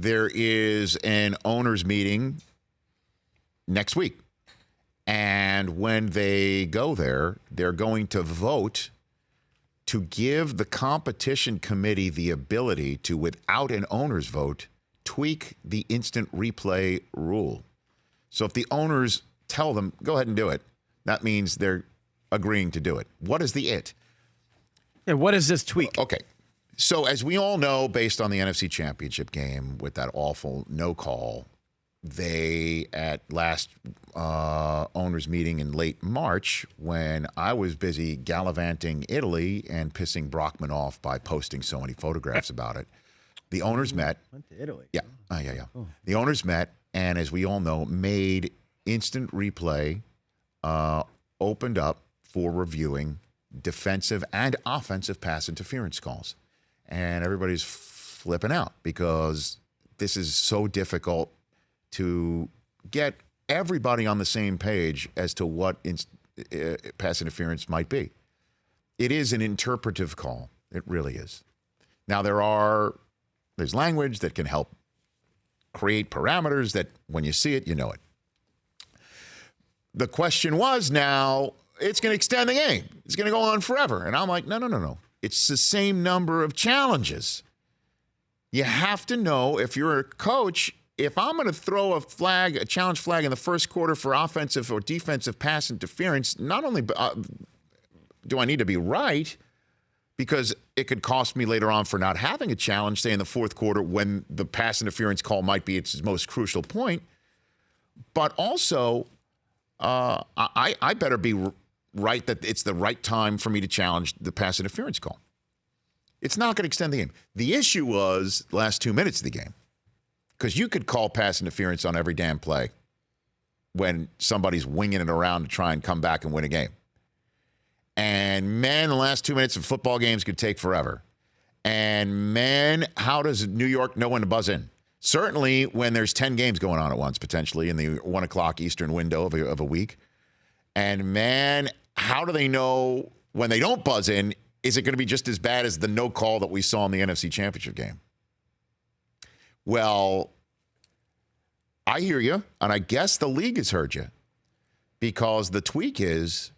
there is an owners meeting next week. And when they go there, they're going to vote to give the competition committee the ability to, without an owner's vote, tweak the instant replay rule. So if the owners tell them, go ahead and do it, that means they're agreeing to do it. What is the it? Yeah, what is this tweak? Okay. So as we all know, based on the NFC Championship game with that awful no call, they, at last owners meeting in late March, when I was busy gallivanting Italy and pissing Brockman off by posting so many photographs about it, the owners met. Went to Italy. Yeah. Oh. The owners met, and as we all know, made instant replay opened up for reviewing defensive and offensive pass interference calls. And everybody's flipping out because this is so difficult to get everybody on the same page as to what pass interference might be. It is an interpretive call. It really is. Now, there's language that can help create parameters that when you see it, you know it. The question was, now, it's going to extend the game. It's going to go on forever. And I'm like, no. It's the same number of challenges. You have to know, if you're a coach, if I'm going to throw a challenge flag in the first quarter for offensive or defensive pass interference, not only do I need to be right, because it could cost me later on for not having a challenge, say in the fourth quarter when the pass interference call might be its most crucial point, but also I better be right that it's the right time for me to challenge the pass interference call. It's not going to extend the game. The issue was the last 2 minutes of the game, because you could call pass interference on every damn play when somebody's winging it around to try and come back and win a game. And, man, the last 2 minutes of football games could take forever. And, man, how does New York know when to buzz in? Certainly when there's 10 games going on at once, potentially, in the 1 o'clock Eastern window of a week. And, man, how do they know when they don't buzz in, is it going to be just as bad as the no call that we saw in the NFC Championship game? Well, I hear you, and I guess the league has heard you, because the tweak is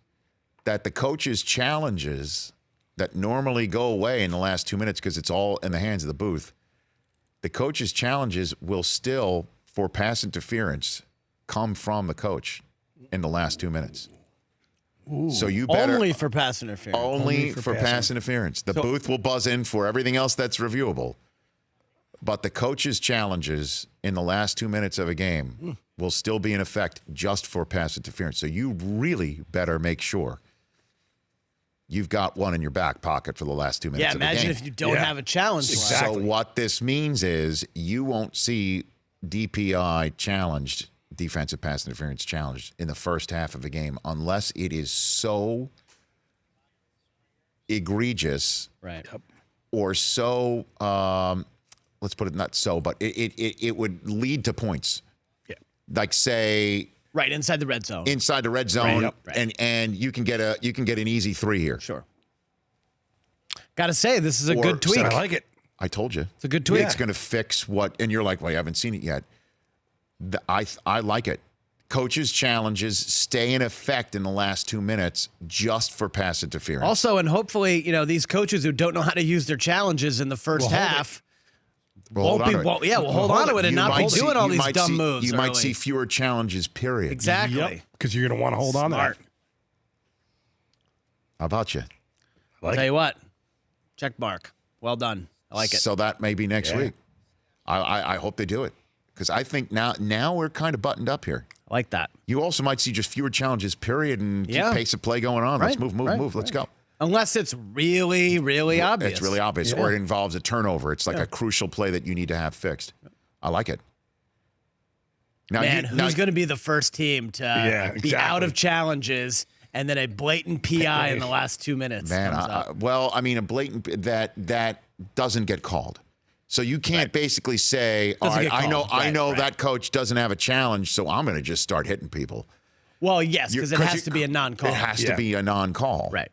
that the coaches' challenges that normally go away in the last 2 minutes because it's all in the hands of the booth, the coaches' challenges will still, for pass interference, come from the coach in the last 2 minutes. Ooh. So you better Only for pass interference. Only for pass interference. The booth will buzz in for everything else that's reviewable. But the coaches' challenges in the last 2 minutes of a game will still be in effect just for pass interference. So you really better make sure you've got one in your back pocket for the last 2 minutes of the game. Yeah, imagine if you don't have a challenge. Exactly. So what this means is you won't see DPI challenged, defensive pass interference challenged, in the first half of a game unless it is so egregious, Right. or so let's put it not so, but it would lead to points. Yeah. Like, say, Right, inside the red zone. inside the red zone, Right, right. and you can get an easy 3 here. Sure. Got to say, this is a Or- good tweak. I like it. I told you. It's a good tweak. It's going to fix what, and you're like, well, you haven't seen it yet. I like it. Coaches' challenges stay in effect in the last 2 minutes just for pass interference. Also, and hopefully, these coaches who don't know how to use their challenges in the first half We'll won't be, we'll hold on to it and not be doing all these dumb moves. You might see fewer challenges, period. Exactly. Because you're going to want to hold on to that. How about you? I'll tell you what. Check mark. Well done. I like it. So that may be next week. I hope they do it, because I think now we're kind of buttoned up here. I like that. You also might see just fewer challenges, period, and keep pace of play going on. Let's Right, move. Let's go. Unless it's really, really obvious. It's really obvious, or it involves a turnover. It's like a crucial play that you need to have fixed. I like it. Now, Man, who's going to be the first team to be out of challenges and then a blatant PI in the last 2 minutes? Man, a blatant that doesn't get called. So you can't basically say, all right, I know that coach doesn't have a challenge, so I'm going to just start hitting people. Well, yes, because it has to be a non-call. It has to be a non-call. Right.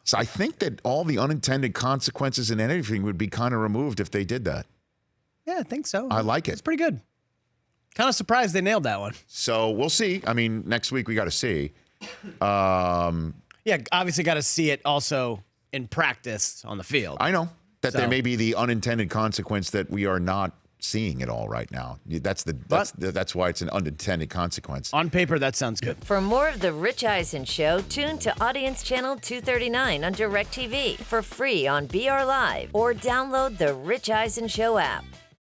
So I think that all the unintended consequences and anything would be kind of removed if they did that. Yeah, I think so. I like it. It's pretty good. Kind of surprised they nailed that one. So we'll see. I mean, next week we got to see. Yeah, obviously got to see it also in practice on the field. I know that there may be the unintended consequence that we are not seeing it all right now. That's why it's an unintended consequence. On paper, that sounds good. For more of The Rich Eisen Show, tune to Audience Channel 239 on DirecTV for free on BR Live or download the Rich Eisen Show app.